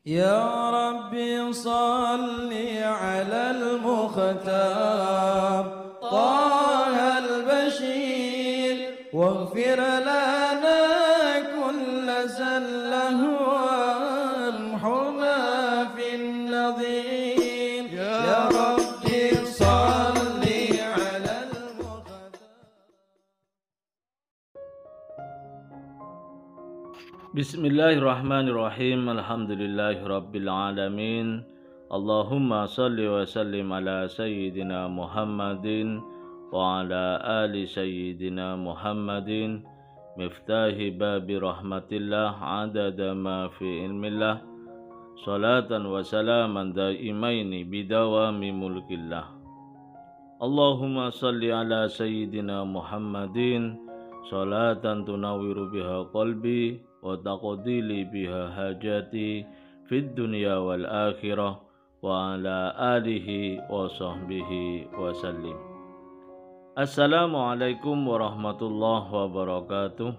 يا ربي صل على المختار طه البشير واغفر لنا كل زله وامحنا في النظير يا ربي صل على المختار. Bismillahirrahmanirrahim. Alhamdulillahirabbil alamin. Allahumma shalli wa sallim ala sayyidina Muhammadin wa ala ali sayyidina Muhammadin miftahi babi rahmatillah adada ma fi ilmillah salatan wa salaman daimaini bidawami mulkillah. Allahumma shalli ala sayyidina Muhammadin salatan tunawiru biha qalbi wa taqdili biha hajati fid dunya wal akhirah wa ala alihi wa sahbihi wa sallim. Assalamualaikum warahmatullahi wabarakatuh.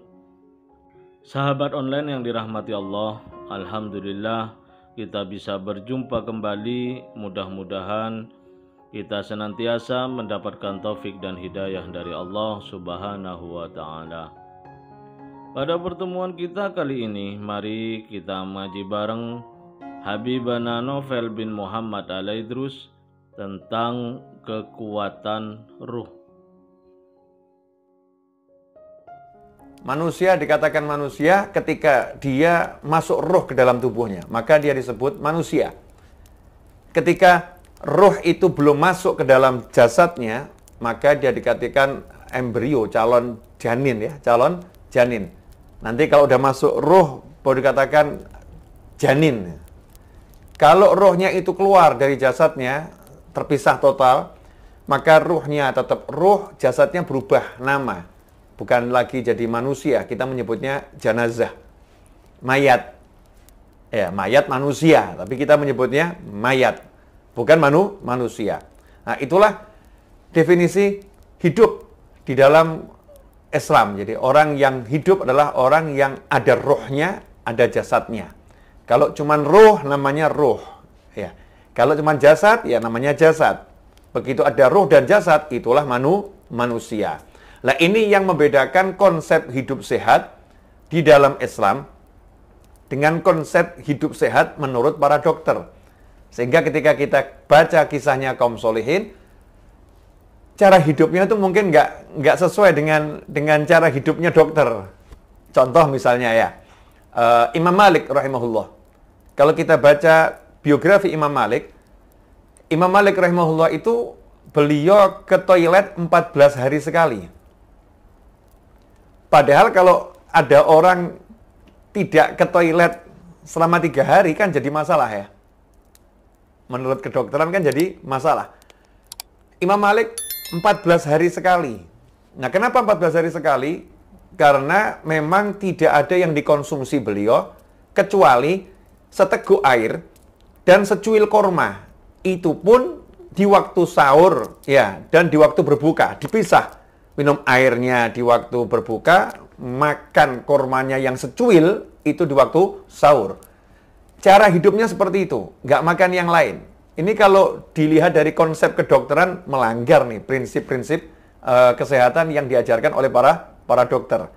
Sahabat online yang dirahmati Allah, alhamdulillah kita bisa berjumpa kembali. Mudah-mudahan kita senantiasa mendapatkan taufik dan hidayah dari Allah Subhanahu wa ta'ala. Pada pertemuan kita kali ini, mari kita mengaji bareng Habibana Novel bin Muhammad Al-Idrus tentang kekuatan ruh. Manusia dikatakan manusia ketika dia masuk ruh ke dalam tubuhnya, maka dia disebut manusia. Ketika ruh itu belum masuk ke dalam jasadnya, maka dia dikatakan embrio, calon janin ya, calon janin. Nanti kalau udah masuk ruh, baru dikatakan janin. Kalau ruhnya itu keluar dari jasadnya, terpisah total, maka ruhnya tetap ruh, jasadnya berubah nama. Bukan lagi jadi manusia, kita menyebutnya janazah, mayat. Ya, mayat manusia, tapi kita menyebutnya mayat, bukan manusia. Nah, itulah definisi hidup di dalam Islam. Jadi orang yang hidup adalah orang yang ada rohnya, ada jasadnya. Kalau cuman roh namanya roh, ya. Kalau cuman jasad ya namanya jasad. Begitu ada roh dan jasad, itulah manusia. Nah, ini yang membedakan konsep hidup sehat di dalam Islam dengan konsep hidup sehat menurut para dokter. Sehingga ketika kita baca kisahnya kaum solihin, cara hidupnya itu mungkin nggak sesuai dengan cara hidupnya dokter. Contoh misalnya ya, Imam Malik rahimahullah. Kalau kita baca biografi Imam Malik rahimahullah itu beliau ke toilet 14 hari sekali. Padahal kalau ada orang tidak ke toilet selama 3 hari kan jadi masalah ya. Menurut kedokteran kan jadi masalah. Imam Malik 14 hari sekali. Nah, kenapa 14 hari sekali? Karena memang tidak ada yang dikonsumsi beliau kecuali seteguk air dan secuil korma. Itu pun di waktu sahur ya, dan di waktu berbuka dipisah. Minum airnya di waktu berbuka, makan kormanya yang secuil itu di waktu sahur. Cara hidupnya seperti itu, nggak makan yang lain. Ini kalau dilihat dari konsep kedokteran melanggar nih prinsip-prinsip kesehatan yang diajarkan oleh para dokter.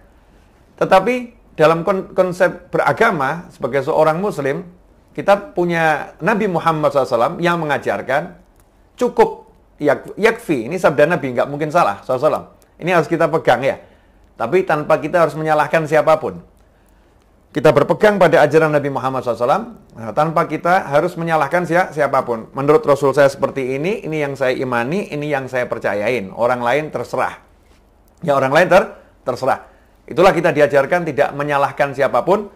Tetapi dalam konsep beragama sebagai seorang muslim, kita punya Nabi Muhammad SAW yang mengajarkan cukup yakfi. Ini sabda Nabi, nggak mungkin salah SAW. Ini harus kita pegang ya. Tapi tanpa kita harus menyalahkan siapapun. Kita berpegang pada ajaran Nabi Muhammad SAW, tanpa kita harus menyalahkan siapapun. Menurut Rasul saya seperti ini yang saya imani, ini yang saya percayain. Orang lain terserah. Ya, orang lain terserah. Itulah kita diajarkan tidak menyalahkan siapapun,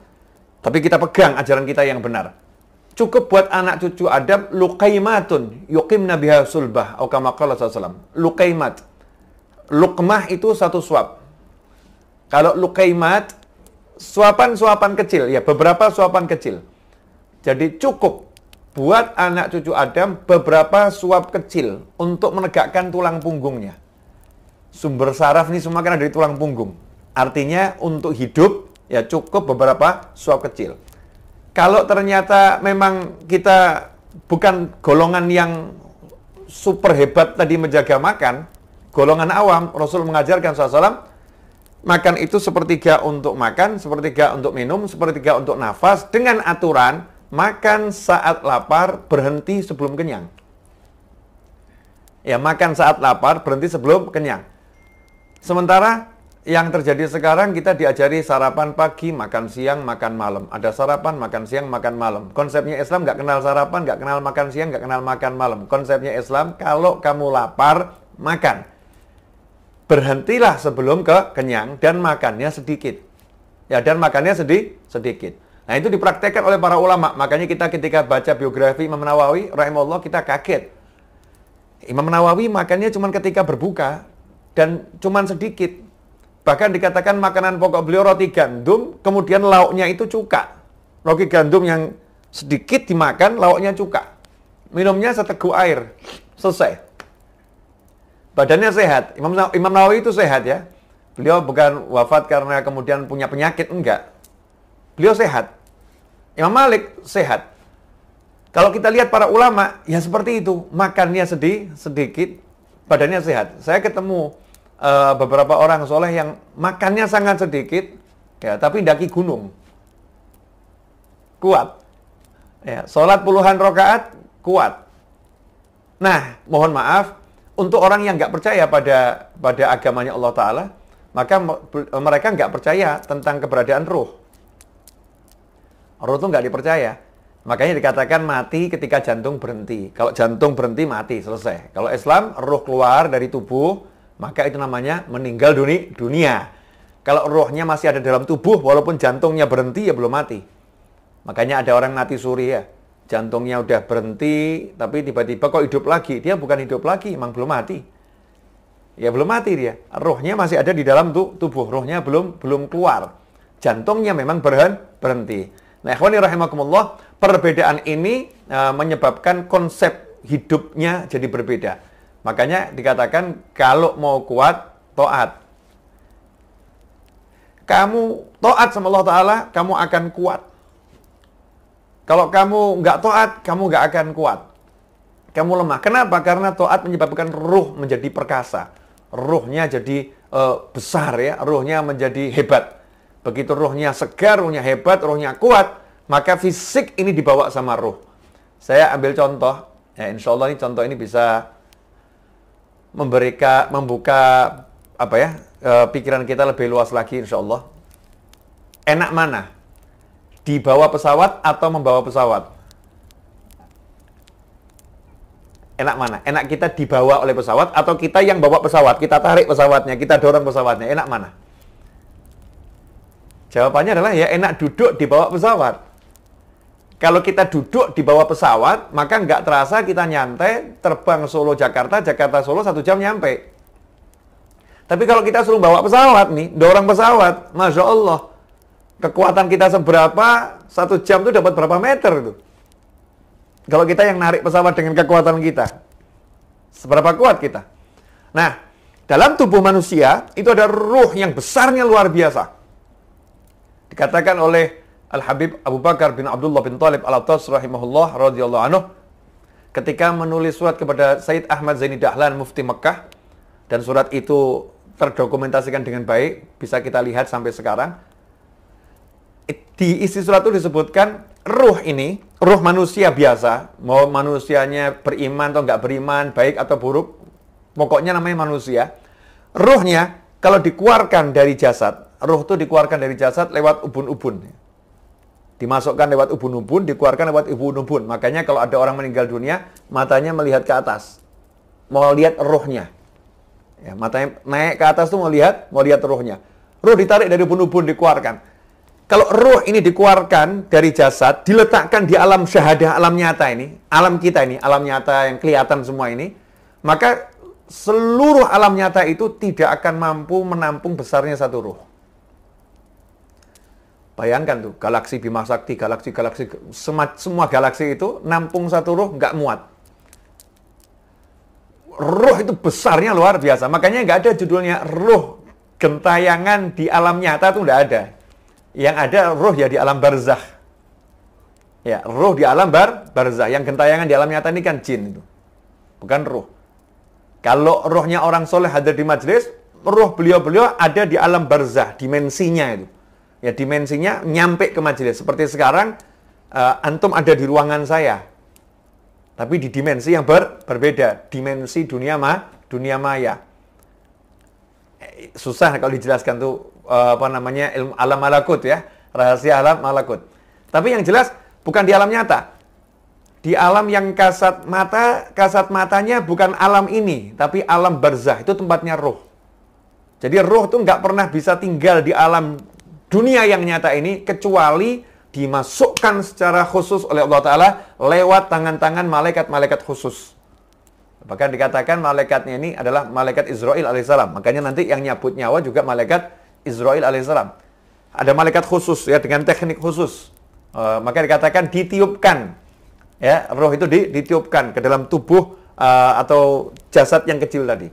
tapi kita pegang ajaran kita yang benar. Cukup buat anak cucu Adam, luqaimatun, yuqimna biha sulbah, atau kama qala SAW. Luqaimat. Luqmah itu satu suap. Kalau luqaimat, suapan-suapan kecil, ya beberapa suapan kecil. Jadi cukup buat anak cucu Adam beberapa suap kecil untuk menegakkan tulang punggungnya. Sumber saraf ini semua kan ada di tulang punggung. Artinya untuk hidup ya cukup beberapa suap kecil. Kalau ternyata memang kita bukan golongan yang super hebat tadi menjaga makan, golongan awam, Rasul mengajarkan SAW, makan itu sepertiga untuk makan, sepertiga untuk minum, sepertiga untuk nafas, dengan aturan makan saat lapar, berhenti sebelum kenyang. Ya, makan saat lapar, berhenti sebelum kenyang. Sementara yang terjadi sekarang, kita diajari sarapan pagi, makan siang, makan malam. Ada sarapan, makan siang, makan malam. Konsepnya Islam nggak kenal sarapan, nggak kenal makan siang, nggak kenal makan malam. Konsepnya Islam, kalau kamu lapar, makan. Berhentilah sebelum kenyang dan makannya sedikit. Ya, dan makannya sedikit. Nah, itu dipraktekkan oleh para ulama. Makanya kita ketika baca biografi Imam Nawawi, rahimahullah, kita kaget. Imam Nawawi makannya cuma ketika berbuka dan cuma sedikit. Bahkan dikatakan makanan pokok beliau roti gandum, kemudian lauknya itu cuka. Roti gandum yang sedikit dimakan, lauknya cuka. Minumnya seteguk air, selesai. Badannya sehat. Imam Nawawi itu sehat ya. Beliau bukan wafat karena kemudian punya penyakit, enggak. Beliau sehat. Imam Malik sehat. Kalau kita lihat para ulama, ya seperti itu. Makannya sedikit, badannya sehat. Saya ketemu beberapa orang soleh yang makannya sangat sedikit, ya, tapi daki gunung. Kuat. Ya, sholat puluhan rakaat, kuat. Nah, mohon maaf, untuk orang yang nggak percaya pada agamanya Allah Ta'ala, maka mereka nggak percaya tentang keberadaan ruh. Ruh itu nggak dipercaya. Makanya dikatakan mati ketika jantung berhenti. Kalau jantung berhenti, mati, selesai. Kalau Islam, ruh keluar dari tubuh, maka itu namanya meninggal dunia. Kalau rohnya masih ada dalam tubuh, walaupun jantungnya berhenti, ya belum mati. Makanya ada orang mati suri ya. Jantungnya udah berhenti, tapi tiba-tiba kok hidup lagi. Dia bukan hidup lagi, emang belum mati. Ya belum mati dia. Rohnya masih ada di dalam tubuh. Rohnya belum keluar. Jantungnya memang berhenti. Nah, ikhwani rahimakumullah, perbedaan ini menyebabkan konsep hidupnya jadi berbeda. Makanya dikatakan kalau mau kuat, taat. Kamu taat sama Allah Ta'ala, kamu akan kuat. Kalau kamu nggak taat, kamu nggak akan kuat. Kamu lemah. Kenapa? Karena taat menyebabkan ruh menjadi perkasa. Ruhnya jadi besar ya, ruhnya menjadi hebat. Begitu ruhnya segar, ruhnya hebat, ruhnya kuat, maka fisik ini dibawa sama ruh. Saya ambil contoh, ya insya Allah ini contoh ini bisa membuka pikiran kita lebih luas lagi insya Allah. Enak mana? Dibawa pesawat atau membawa pesawat? Enak mana? Enak kita dibawa oleh pesawat atau kita yang bawa pesawat? Kita tarik pesawatnya, kita dorong pesawatnya. Enak mana? Jawabannya adalah ya enak duduk di bawah pesawat. Kalau kita duduk di bawah pesawat, maka nggak terasa kita nyantai, terbang Solo Jakarta, Jakarta Solo 1 jam nyampe. Tapi kalau kita suruh bawa pesawat nih, dorong pesawat, Masya Allah, kekuatan kita seberapa, 1 jam itu dapat berapa meter itu. Kalau kita yang narik pesawat dengan kekuatan kita, seberapa kuat kita. Nah, dalam tubuh manusia, itu ada ruh yang besarnya luar biasa. Dikatakan oleh Al-Habib Abu Bakar bin Abdullah bin Talib Al-Attas rahimahullah radhiyallahu anhu ketika menulis surat kepada Sayyid Ahmad Zaini Dahlan Mufti Mekah, dan surat itu terdokumentasikan dengan baik, bisa kita lihat sampai sekarang. Di isi surat itu disebutkan ruh ini, ruh manusia biasa, mau manusianya beriman atau nggak beriman, baik atau buruk, pokoknya namanya manusia. Ruhnya kalau dikeluarkan dari jasad, ruh itu dikeluarkan dari jasad lewat ubun-ubun. Dimasukkan lewat ubun-ubun, dikeluarkan lewat ubun-ubun. Makanya kalau ada orang meninggal dunia, matanya melihat ke atas. Mau lihat ruhnya. Ya, matanya naik ke atas tuh mau lihat ruhnya. Ruh ditarik dari ubun-ubun, dikeluarkan. Kalau ruh ini dikeluarkan dari jasad, diletakkan di alam syahadah, alam nyata ini, alam kita ini, alam nyata yang kelihatan semua ini, maka seluruh alam nyata itu tidak akan mampu menampung besarnya satu ruh. Bayangkan tuh, galaksi Bima Sakti, galaksi-galaksi, semua galaksi itu nampung satu ruh nggak muat. Ruh itu besarnya luar biasa. Makanya nggak ada judulnya ruh gentayangan di alam nyata, itu nggak ada. Yang ada ruh ya di alam barzakh. Ya, ruh di alam barzah. Yang gentayangan di alam nyata ini kan jin itu. Bukan ruh. Kalau ruhnya orang soleh hadir di majelis, ruh beliau-beliau ada di alam barzah, dimensinya itu. Ya, dimensinya nyampe ke majelis. Seperti sekarang, antum ada di ruangan saya. Tapi di dimensi yang berbeda. Dimensi dunia maya. Susah kalau dijelaskan tuh, ilmu alam malakut ya. Rahasia alam malakut. Tapi yang jelas, bukan di alam nyata. Di alam yang kasat matanya bukan alam ini, tapi alam barzah, itu tempatnya roh. Jadi roh itu nggak pernah bisa tinggal di alam dunia yang nyata ini, kecuali dimasukkan secara khusus oleh Allah Ta'ala lewat tangan-tangan malaikat-malaikat khusus. Bahkan dikatakan malaikatnya ini adalah malaikat Israil alaihissalam. Makanya nanti yang nyabut nyawa juga malaikat Israil alaihissalam. Ada malaikat khusus ya, dengan teknik khusus. Maka dikatakan ditiupkan, ya, roh itu ditiupkan ke dalam tubuh atau jasad yang kecil tadi.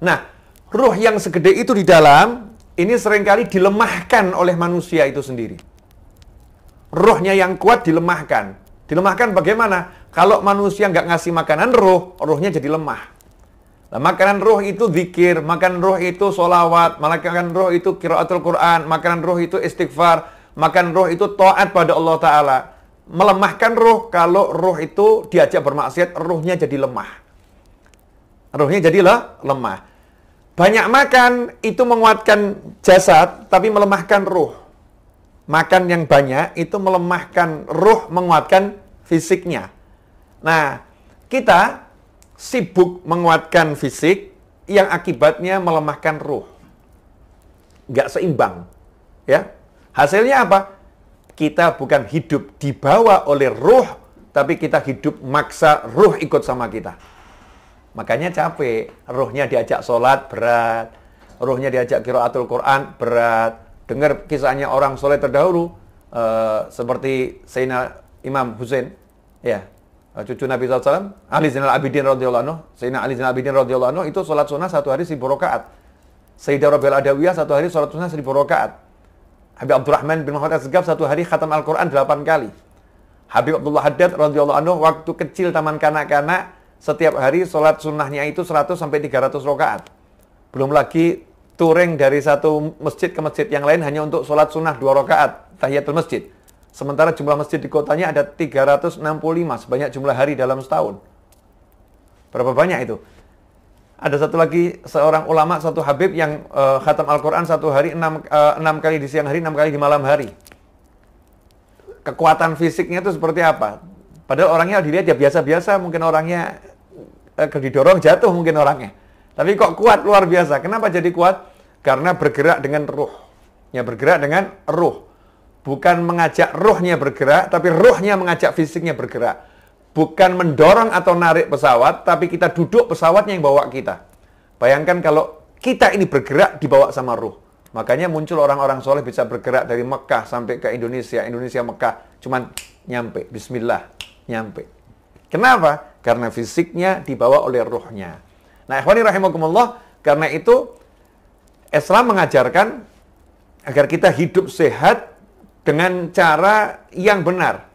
Nah, roh yang segede itu di dalam ini seringkali dilemahkan oleh manusia itu sendiri. Rohnya yang kuat dilemahkan. Dilemahkan bagaimana? Kalau manusia nggak ngasih makanan roh, rohnya jadi lemah. Nah, makanan roh itu zikir, makanan roh itu sholawat, makanan roh itu qiraatul Quran, makanan roh itu istighfar, makan roh itu taat pada Allah Ta'ala. Melemahkan roh, kalau roh itu diajak bermaksiat, rohnya jadi lemah. Rohnya jadi lemah. Banyak makan, itu menguatkan jasad, tapi melemahkan roh. Makan yang banyak, itu melemahkan roh, menguatkan fisiknya. Nah, kita sibuk menguatkan fisik, yang akibatnya melemahkan roh. Nggak seimbang. Ya. Hasilnya apa? Kita bukan hidup dibawa oleh ruh, tapi kita hidup maksa ruh ikut sama kita. Makanya capek. Ruhnya diajak sholat, berat. Ruhnya diajak qiraatul Quran, berat. Dengar kisahnya orang soleh terdahulu, seperti Sayyidina Imam Husain, ya, cucu Nabi SAW, Ali Zainal Abidin radhiyallahu anhu. Sayyidina Ali Zainal Abidin radhiyallahu anhu itu sholat sunnah 1 hari 1000 rakaat. Sayyidah Rabi'ah Adawiyah 1 hari sholat sunnah 1000 rakaat. Habib Abdurrahman bin Muhammad Asgaf 1 hari khatam Al-Quran 8 kali. Habib Abdullah Haddad radhiyallahu anhu waktu kecil taman kanak-kanak setiap hari sholat sunnahnya itu 100 sampai 300 rakaat. Belum lagi touring dari satu masjid ke masjid yang lain hanya untuk sholat sunnah 2 rakaat tahiyatul masjid. Sementara jumlah masjid di kotanya ada 365, sebanyak jumlah hari dalam setahun. Berapa banyak itu? Ada satu lagi seorang ulama, satu habib yang khatam Al-Quran 1 hari 6 kali di siang hari, 6 kali di malam hari. Kekuatan fisiknya itu seperti apa? Padahal orangnya dilihat ya biasa-biasa, mungkin orangnya didorong jatuh mungkin orangnya. Tapi kok kuat luar biasa. Kenapa jadi kuat? Karena bergerak dengan ruh. Ya, bergerak dengan ruh. Bukan mengajak ruhnya bergerak, tapi ruhnya mengajak fisiknya bergerak. Bukan mendorong atau narik pesawat, tapi kita duduk pesawatnya yang bawa kita. Bayangkan kalau kita ini bergerak dibawa sama ruh. Makanya muncul orang-orang soleh bisa bergerak dari Mekah sampai ke Indonesia. Indonesia Mekah, cuman nyampe. Bismillah, nyampe. Kenapa? Karena fisiknya dibawa oleh ruhnya. Nah, ikhwani rahimakumullah, karena itu Islam mengajarkan agar kita hidup sehat dengan cara yang benar.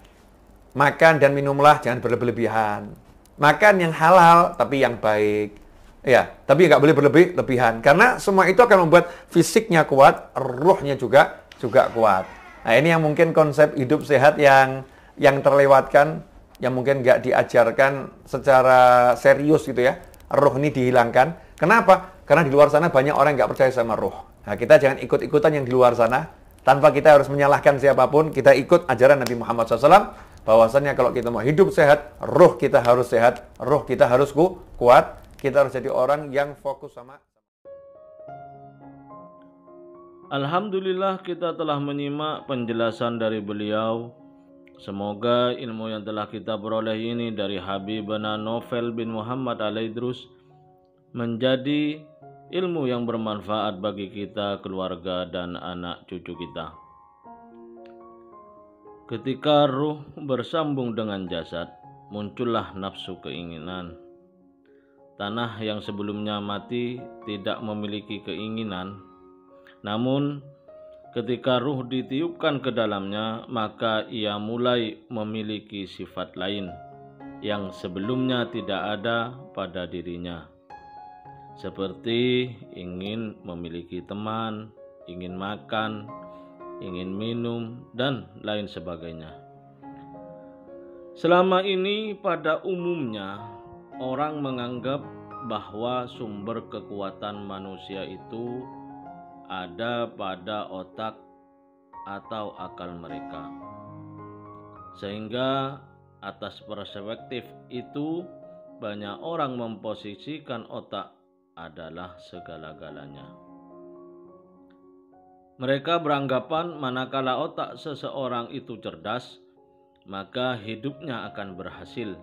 Makan dan minumlah jangan berlebihan. Makan yang halal tapi yang baik. Ya, tapi nggak boleh berlebihan. Karena semua itu akan membuat fisiknya kuat, ruhnya juga kuat. Nah, ini yang mungkin konsep hidup sehat yang terlewatkan, yang mungkin nggak diajarkan secara serius gitu ya. Ruh ini dihilangkan. Kenapa? Karena di luar sana banyak orang yang nggak percaya sama ruh. Nah, kita jangan ikut-ikutan yang di luar sana. Tanpa kita harus menyalahkan siapapun, kita ikut ajaran Nabi Muhammad SAW. Bahwasannya kalau kita mau hidup sehat, ruh kita harus sehat, ruh kita harus kuat. Kita harus jadi orang yang fokus sama. Alhamdulillah, kita telah menyimak penjelasan dari beliau. Semoga ilmu yang telah kita peroleh ini dari Habibana Novel bin Muhammad Al-Idrus menjadi ilmu yang bermanfaat bagi kita, keluarga, dan anak cucu kita. Ketika ruh bersambung dengan jasad, muncullah nafsu keinginan. Tanah yang sebelumnya mati tidak memiliki keinginan, namun Ketika ruh ditiupkan ke dalamnya, maka ia mulai memiliki sifat lain yang sebelumnya tidak ada pada dirinya, seperti ingin memiliki teman, ingin makan, ingin minum, dan lain sebagainya. Selama ini pada umumnya orang menganggap bahwa sumber kekuatan manusia itu ada pada otak atau akal mereka. Sehingga atas perspektif itu banyak orang memposisikan otak adalah segala-galanya. Mereka beranggapan manakala otak seseorang itu cerdas, maka hidupnya akan berhasil,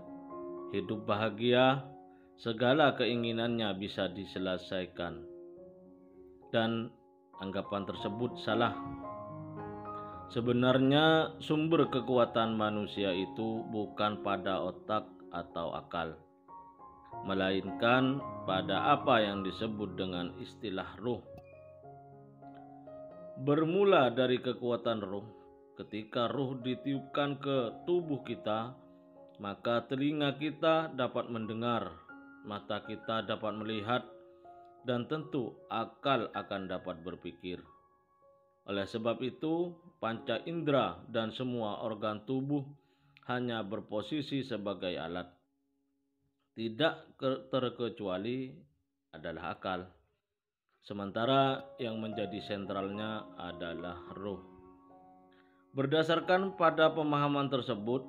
hidup bahagia, segala keinginannya bisa diselesaikan. Dan anggapan tersebut salah. Sebenarnya sumber kekuatan manusia itu bukan pada otak atau akal, melainkan pada apa yang disebut dengan istilah ruh. Bermula dari kekuatan ruh, ketika ruh ditiupkan ke tubuh kita, maka telinga kita dapat mendengar, mata kita dapat melihat, dan tentu akal akan dapat berpikir. Oleh sebab itu, panca indera dan semua organ tubuh hanya berposisi sebagai alat. Tidak terkecuali adalah akal. Sementara yang menjadi sentralnya adalah ruh. Berdasarkan pada pemahaman tersebut,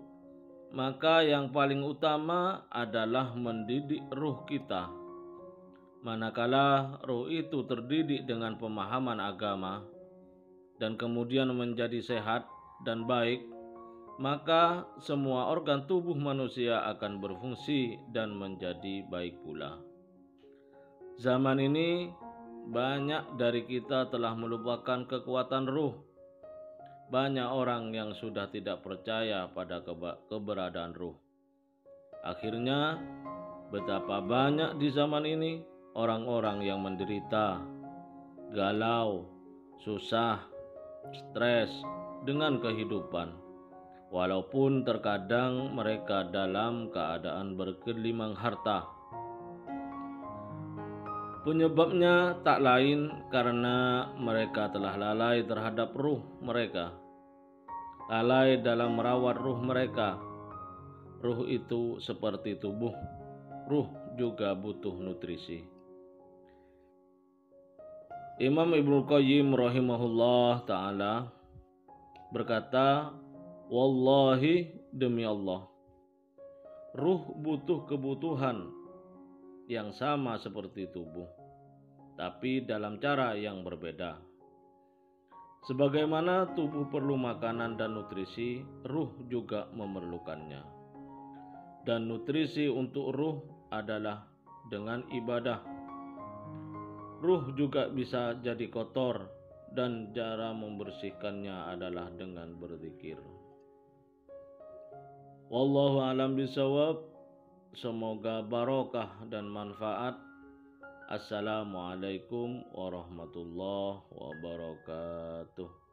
maka yang paling utama adalah mendidik ruh kita. Manakala ruh itu terdidik dengan pemahaman agama dan kemudian menjadi sehat dan baik, maka semua organ tubuh manusia akan berfungsi dan menjadi baik pula. Zaman ini banyak dari kita telah melupakan kekuatan ruh. Banyak orang yang sudah tidak percaya pada keberadaan ruh. Akhirnya, betapa banyak di zaman ini orang-orang yang menderita, galau, susah, stres dengan kehidupan, walaupun terkadang mereka dalam keadaan bergelimang harta. Penyebabnya tak lain karena mereka telah lalai terhadap ruh mereka, lalai dalam merawat ruh mereka. Ruh itu seperti tubuh, ruh juga butuh nutrisi. Imam Ibnu Qayyim rahimahullah ta'ala berkata, wallahi, demi Allah, ruh butuh kebutuhan yang sama seperti tubuh, tapi dalam cara yang berbeda. Sebagaimana tubuh perlu makanan dan nutrisi, ruh juga memerlukannya. Dan nutrisi untuk ruh adalah dengan ibadah. Ruh juga bisa jadi kotor, dan cara membersihkannya adalah dengan berzikir. Wallahu a'lam bishawab. Semoga barokah dan manfaat. Assalamualaikum warahmatullahi wabarakatuh.